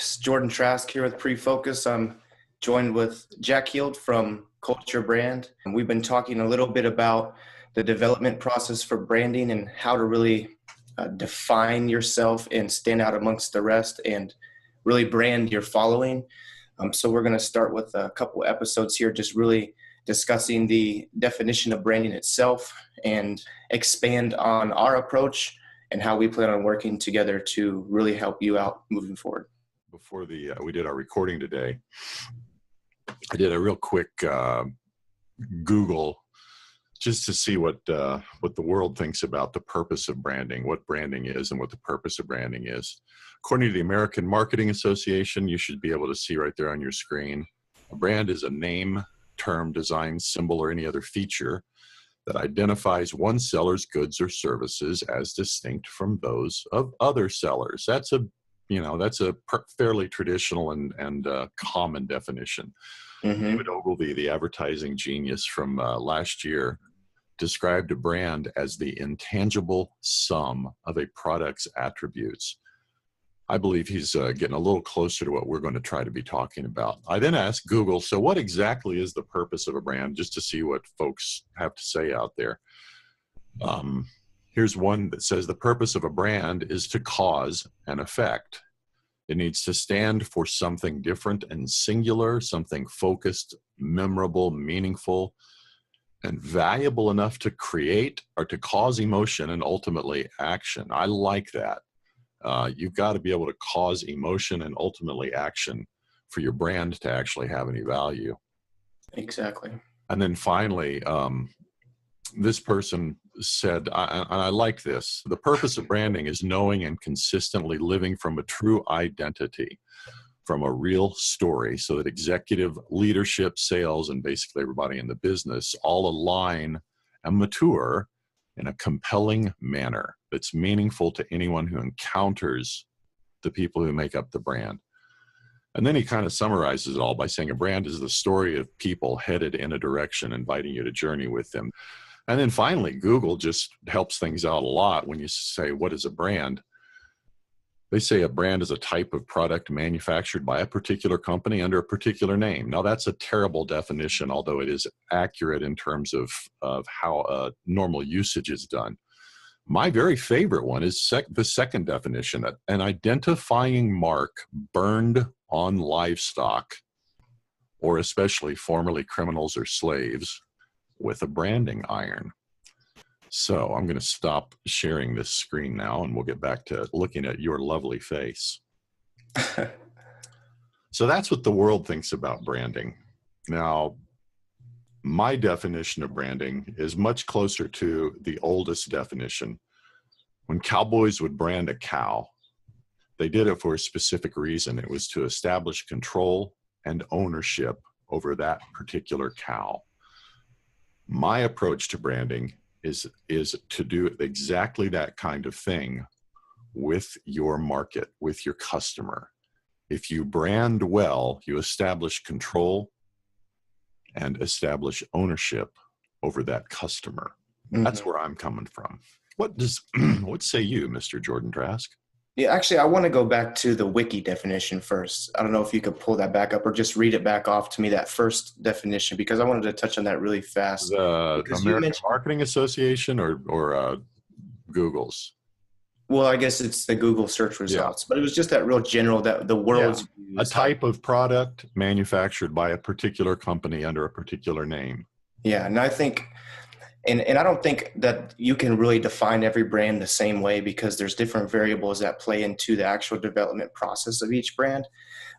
It's Jordan Trask here with PreFocus. I'm joined with Jack Heald from Culture Brand. And we've been talking a little bit about the development process for branding and how to really define yourself and stand out amongst the rest and really brand your following. So we're going to start with a couple episodes here, just really discussing the definition of branding itself and expand on our approach and how we plan on working together to really help you out moving forward. Before we did our recording today, I did a real quick Google just to see what the world thinks about the purpose of branding, what branding is and what the purpose of branding is. According to the American Marketing Association, you should be able to see right there on your screen, a brand is a name, term, design, symbol, or any other feature that identifies one seller's goods or services as distinct from those of other sellers. That's a fairly traditional and common definition. David Ogilvy, the advertising genius from last year, described a brand as the intangible sum of a product's attributes. I believe he's getting a little closer to what we're going to try to be talking about. I then asked Google, so what exactly is the purpose of a brand, just to see what folks have to say out there. Here's one that says the purpose of a brand is to cause an effect. It needs to stand for something different and singular, something focused, memorable, meaningful, and valuable enough to create or to cause emotion and ultimately action. I like that. You've got to be able to cause emotion and ultimately action for your brand to actually have any value. Exactly. And then finally, this person said, and I like this, the purpose of branding is knowing and consistently living from a true identity, from a real story, so that executive leadership, sales, and basically everybody in the business all align and mature in a compelling manner that's meaningful to anyone who encounters the people who make up the brand. And then he kind of summarizes it all by saying a brand is the story of people headed in a direction, inviting you to journey with them. And then finally, Google just helps things out a lot when you say, what is a brand? They say a brand is a type of product manufactured by a particular company under a particular name. Now, that's a terrible definition, although it is accurate in terms of how normal usage is done. My very favorite one is the second definition, an identifying mark burned on livestock, or especially formerly criminals or slaves, with a branding iron. So I'm going to stop sharing this screen now, and we'll get back to looking at your lovely face. So that's what the world thinks about branding. Now, my definition of branding is much closer to the oldest definition. When cowboys would brand a cow, they did it for a specific reason. It was to establish control and ownership over that particular cow. My approach to branding is to do exactly that kind of thing with your market, with your customer. If you brand well, you establish control and establish ownership over that customer. That's where I'm coming from. What say you, Mr. Jordan Trask? Yeah, actually, I want to go back to the wiki definition first. I don't know if you could pull that back up or just read it back off to me, that first definition, because I wanted to touch on that really fast. The American Marketing Association or Google's? Well, I guess it's the Google search results, but it was just that real general, that the world's a type of product manufactured by a particular company under a particular name. Yeah, and I think, and I don't think that you can really define every brand the same way, because there's different variables that play into the actual development process of each brand.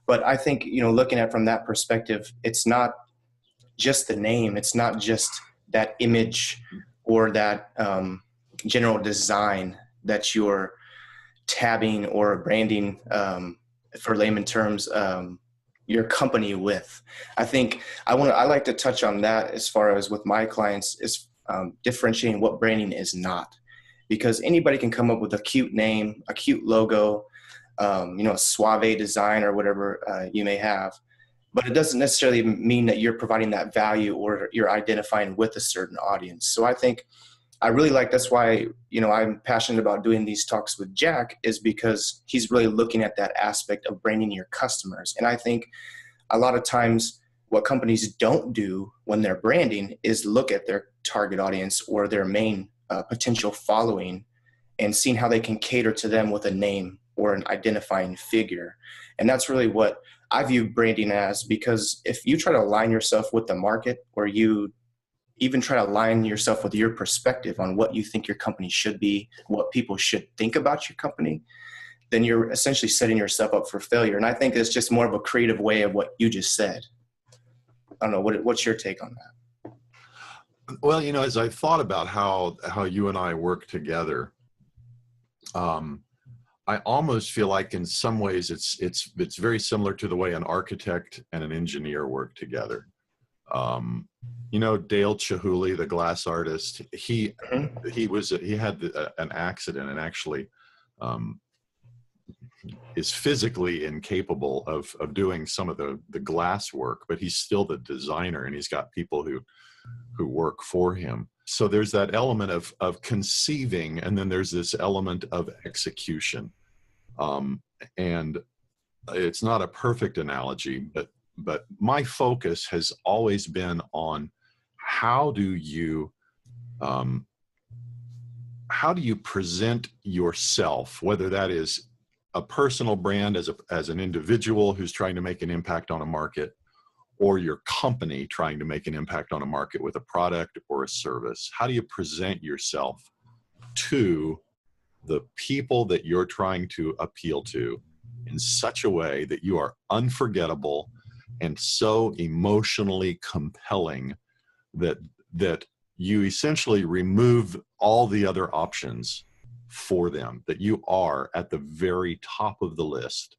But I think, looking at it from that perspective, it's not just the name, it's not just that image or that general design that you're tabbing or branding, for layman terms, your company with. I think I like to touch on that as far as with my clients is differentiating what branding is not, because anybody can come up with a cute name, a cute logo, a suave design or whatever you may have, but it doesn't necessarily mean that you're providing that value or you're identifying with a certain audience. So I think I really like, that's why, I'm passionate about doing these talks with Jack, is because he's really looking at that aspect of branding your customers. And I think a lot of times what companies don't do when they're branding is look at their target audience or their main potential following and seeing how they can cater to them with a name or an identifying figure. And that's really what I view branding as, because if you try to align yourself with the market, or you even try to align yourself with your perspective on what you think your company should be, what people should think about your company, then you're essentially setting yourself up for failure. And I think it's just more of a creative way of what you just said. I don't know, what's your take on that? Well, as I thought about how you and I work together, I almost feel like in some ways it's very similar to the way an architect and an engineer work together. Dale Chihuly, the glass artist, he had an accident and actually is physically incapable of doing some of the glass work, but he's still the designer, and he's got people who work for him. So there's that element of conceiving, and then there's this element of execution. And it's not a perfect analogy, but my focus has always been on how do you present yourself, whether that is a personal brand as an individual who's trying to make an impact on a market, or your company trying to make an impact on a market with a product or a service. How do you present yourself to the people that you're trying to appeal to in such a way that you are unforgettable and so emotionally compelling that you essentially remove all the other options for them, that you are at the very top of the list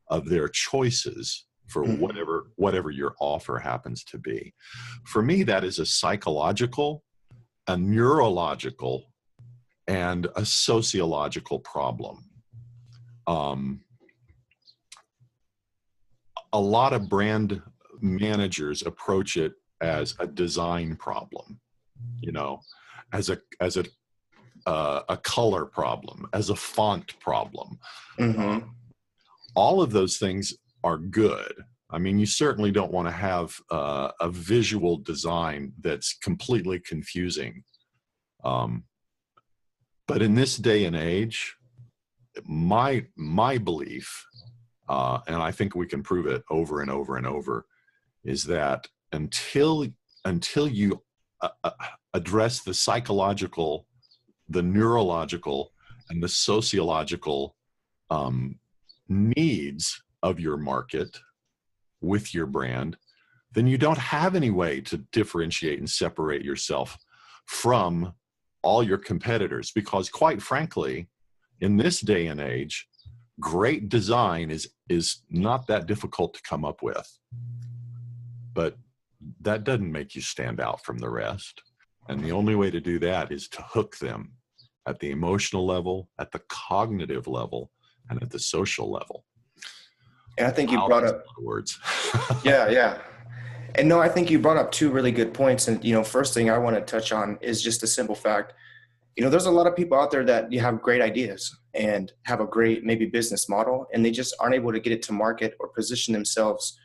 of their choices for whatever your offer happens to be. For me, that is a psychological, a neurological, and a sociological problem. A lot of brand managers approach it as a design problem, as a color problem, as a font problem. All of those things are good. I mean, you certainly don't want to have a visual design that's completely confusing. But in this day and age, my belief, and I think we can prove it over and over and over, is that until you address the psychological, the neurological, and the sociological needs of your market with your brand, then you don't have any way to differentiate and separate yourself from all your competitors. Because quite frankly, in this day and age, great design is not that difficult to come up with. But that doesn't make you stand out from the rest. And the only way to do that is to hook them at the emotional level, at the cognitive level, and at the social level. And I think you brought up words. Yeah. And no, I think you brought up two really good points. And, first thing I want to touch on is just the simple fact, there's a lot of people out there that you have great ideas and have a great maybe business model, and they just aren't able to get it to market or position themselves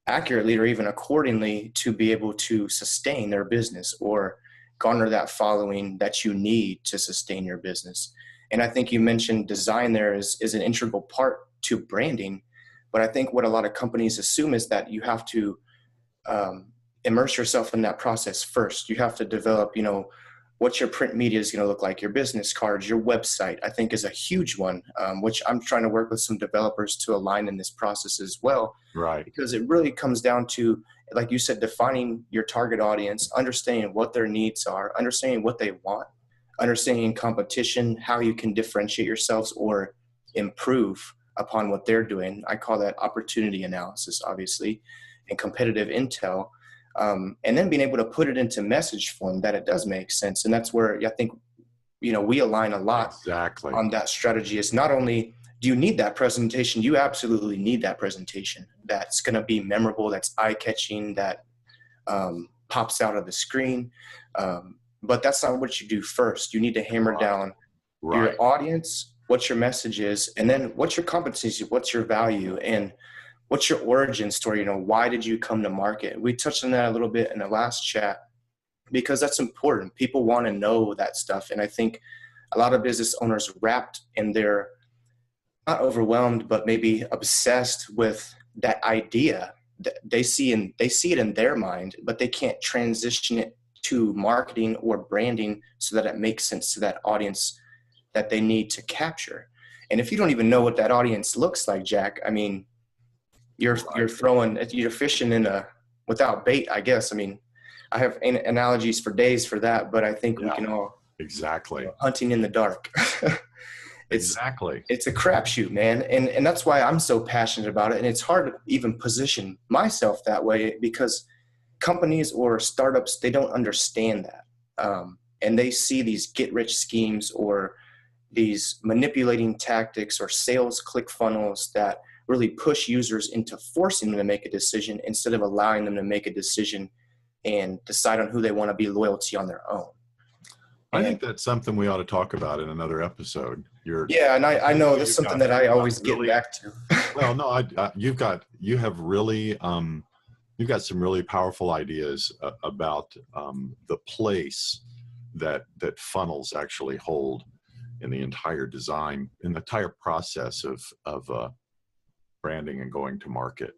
accurately or even accordingly to be able to sustain their business or garner that following that you need to sustain your business. And I think you mentioned design there is an integral part to branding. But I think what a lot of companies assume is that you have to immerse yourself in that process first. You have to develop, what your print media is going to look like, your business cards, your website, I think is a huge one, which I'm trying to work with some developers to align in this process as well. Right. Because it really comes down to, like you said, defining your target audience, understanding what their needs are, understanding what they want, understanding competition, how you can differentiate yourselves or improve upon what they're doing. I call that opportunity analysis, obviously, and competitive intel. And then being able to put it into message form that it does make sense. And that's where I think, we align a lot on that strategy. Is not only do you need that presentation, you absolutely need that presentation that's going to be memorable, that's eye-catching, that pops out of the screen. but that's not what you do first. You need to hammer down Right. your audience, what your message is, and then what's your competency, what's your value, and what's your origin story. You know, why did you come to market? We touched on that a little bit in the last chat because that's important. People want to know that stuff. And I think a lot of business owners wrapped in their, not overwhelmed, but maybe obsessed with that idea that they see it in their mind, but they can't transition it to marketing or branding so that it makes sense to that audience that they need to capture. And if you don't even know what that audience looks like, Jack, I mean, you're fishing in a without bait, I guess. I mean, I have analogies for days for that, but I think we can all exactly hunting in the dark. Exactly. It's a crapshoot, man. And that's why I'm so passionate about it. And it's hard to even position myself that way because companies or startups, they don't understand that. And they see these get rich schemes or these manipulating tactics or sales click funnels that really push users into forcing them to make a decision instead of allowing them to make a decision and decide on who they want to be loyal to on their own. I think that's something we ought to talk about in another episode. And I know that's something that I always get back to. Well, no, you've got some really powerful ideas about the place that funnels actually hold in the entire design, in the entire process of branding and going to market.